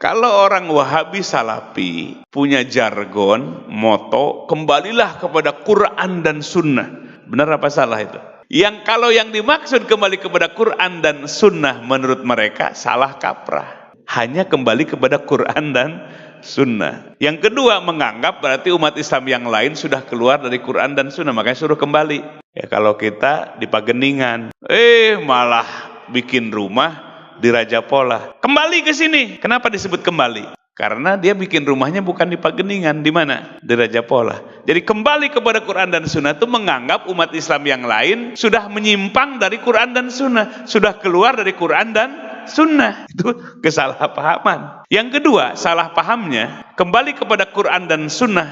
Kalau orang Wahabi Salafi punya jargon, moto, kembalilah kepada Quran dan Sunnah. Benar apa salah itu? Kalau yang dimaksud kembali kepada Quran dan Sunnah menurut mereka salah kaprah. Hanya kembali kepada Quran dan Sunnah. Yang kedua, menganggap berarti umat Islam yang lain sudah keluar dari Quran dan Sunnah, makanya suruh kembali. Ya kalau kita di Pageningan, malah bikin rumah di Raja Polah. Kembali ke sini. Kenapa disebut kembali? Karena dia bikin rumahnya bukan di Pageningan, di mana? Di Raja Polah. Jadi kembali kepada Quran dan Sunnah itu menganggap umat Islam yang lain sudah menyimpang dari Quran dan Sunnah, sudah keluar dari Quran dan Sunnah. Itu kesalahpahaman. Yang kedua, salah pahamnya kembali kepada Quran dan Sunnah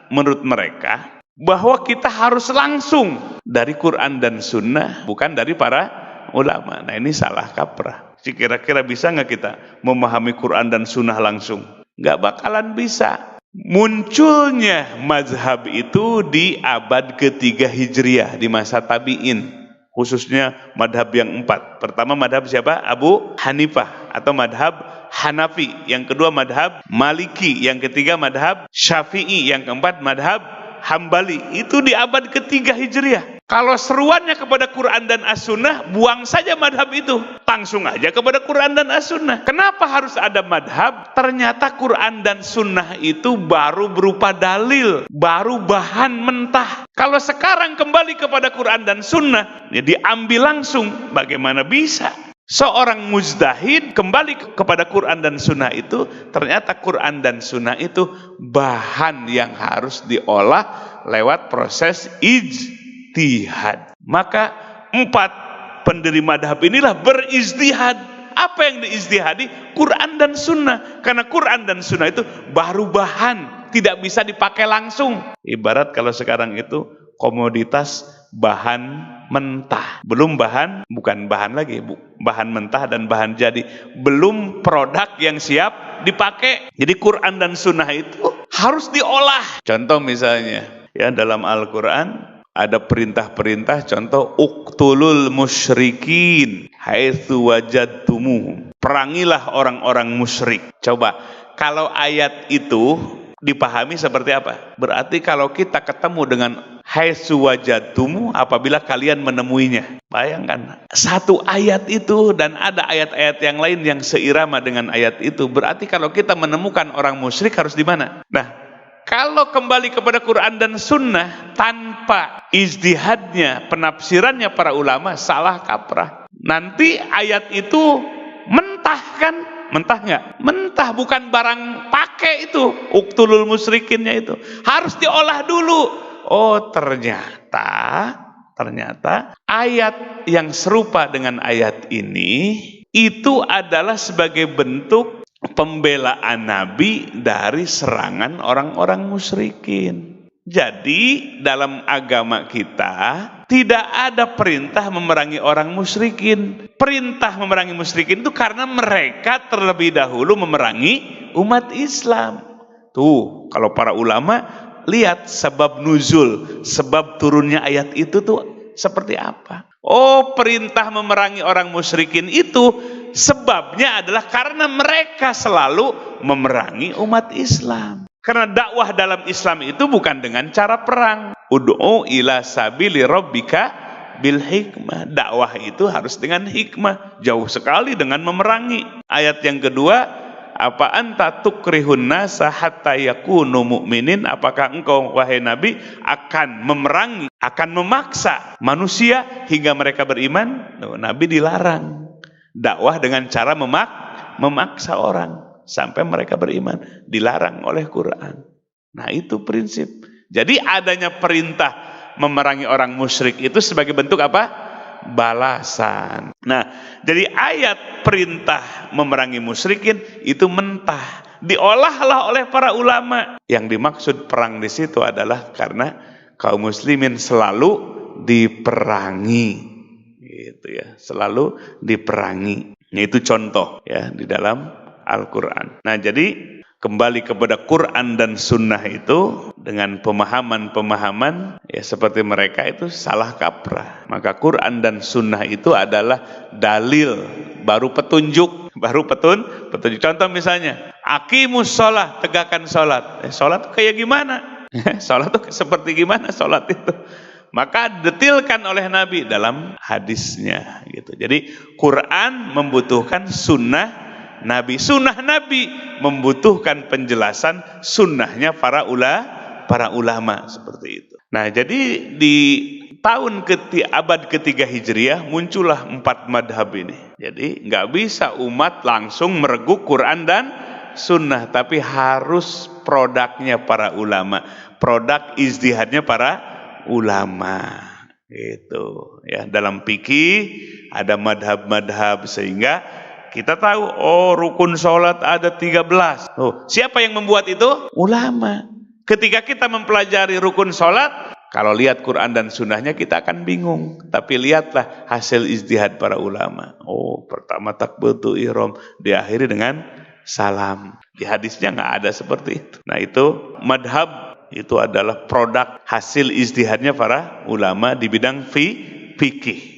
menurut mereka bahwa kita harus langsung dari Quran dan Sunnah, bukan dari para ulama. Nah, ini salah kaprah. Kira-kira bisa nggak kita memahami Quran dan Sunnah langsung? Nggak bakalan bisa. Munculnya mazhab itu di abad ketiga Hijriah, di masa tabi'in, khususnya madhab yang 4. Pertama madhab siapa? Abu Hanifah atau madhab Hanafi. Yang kedua madhab Maliki. Yang ketiga madhab Syafi'i. Yang keempat madhab Hambali. Itu di abad ketiga Hijriah. Kalau seruannya kepada Quran dan As-Sunnah, buang saja madhab itu, langsung aja kepada Quran dan As-Sunnah. Kenapa harus ada madhab? Ternyata Quran dan Sunnah itu baru berupa dalil, baru bahan mentah. Kalau sekarang kembali kepada Quran dan Sunnah, ya diambil langsung. Bagaimana bisa? Seorang mujtahid kembali kepada Quran dan Sunnah itu, ternyata Quran dan Sunnah itu bahan yang harus diolah lewat proses ijtihad. Maka 4 pendiri madhab inilah berijtihad. Apa yang diijtihadi? Quran dan Sunnah. Karena Quran dan Sunnah itu baru bahan, tidak bisa dipakai langsung. Ibarat kalau sekarang itu komoditas bahan mentah, belum bahan, bukan bahan lagi, bahan mentah dan bahan jadi, belum produk yang siap dipakai. Jadi Quran dan Sunnah itu harus diolah. Contoh misalnya, ya dalam Al-Quran ada perintah-perintah, contoh uqtulul musyrikin haitsu wajadtumuhum, perangilah orang-orang musyrik. Coba kalau ayat itu dipahami seperti apa? Berarti kalau kita ketemu dengan haitsu wajadtumu, apabila kalian menemuinya. Bayangkan, satu ayat itu dan ada ayat-ayat yang lain yang seirama dengan ayat itu. Berarti kalau kita menemukan orang musyrik harus di mana? Nah, kalau kembali kepada Quran dan Sunnah tanpa ijtihadnya, penafsirannya para ulama, salah kaprah. Nanti ayat itu mentah kan? Mentah nggak? Mentah, bukan barang pakai itu. Uqtulul musyrikinnya itu harus diolah dulu. Oh, ternyata ayat yang serupa dengan ayat ini itu adalah sebagai bentuk pembelaan Nabi dari serangan orang-orang musyrikin. Jadi dalam agama kita tidak ada perintah memerangi orang musyrikin. Perintah memerangi musyrikin itu karena mereka terlebih dahulu memerangi umat Islam. Tuh, kalau para ulama lihat sebab nuzul, sebab turunnya ayat itu tuh seperti apa. Oh, perintah memerangi orang musyrikin itu sebabnya adalah karena mereka selalu memerangi umat Islam. Karena dakwah dalam Islam itu bukan dengan cara perang. Ud'u ila sabili rabbika bil hikmah. Dakwah itu harus dengan hikmah. Jauh sekali dengan memerangi. Ayat yang kedua, apa anta tukrihun nasa hatta yakunu mu'minin? Apakah engkau wahai Nabi akan memerangi, akan memaksa manusia hingga mereka beriman? Nabi dilarang dakwah dengan cara memaksa orang sampai mereka beriman, dilarang oleh Quran. Nah, itu prinsip. Jadi adanya perintah memerangi orang musyrik itu sebagai bentuk apa? Balasan. Nah, jadi ayat perintah memerangi musyrikin itu mentah, diolahlah oleh para ulama. Yang dimaksud perang di situ adalah karena kaum muslimin selalu diperangi, gitu ya, selalu diperangi. Itu contoh ya di dalam Al-Quran. Nah, jadi kembali kepada Quran dan Sunnah itu dengan pemahaman-pemahaman ya seperti mereka itu salah kaprah. Maka Quran dan Sunnah itu adalah dalil, baru petunjuk, baru petunjuk. Contoh misalnya Aqimus sholat, tegakkan sholat. Sholat tuh kayak gimana? Sholat tuh seperti gimana sholat itu? Maka detilkan oleh Nabi dalam hadisnya gitu. Jadi Quran membutuhkan sunnah Nabi. Sunnah Nabi membutuhkan penjelasan sunnahnya para ulama seperti itu. Nah, jadi di abad ketiga Hijriah muncullah 4 madhab ini. Jadi nggak bisa umat langsung mereguk Quran dan sunnah, tapi harus produknya para ulama, produk ijtihadnya para ulama gitu ya. Dalam fikih ada madhab-madhab sehingga kita tahu rukun sholat ada 13. Siapa yang membuat itu? Ulama. Ketika kita mempelajari rukun sholat, kalau lihat Quran dan sunnahnya kita akan bingung. Tapi lihatlah hasil ijtihad para ulama. Pertama takbiratul ihram, diakhiri dengan salam. Di hadisnya nggak ada seperti itu. Nah, itu madhab, itu adalah produk hasil ijtihadnya para ulama di bidang fikih.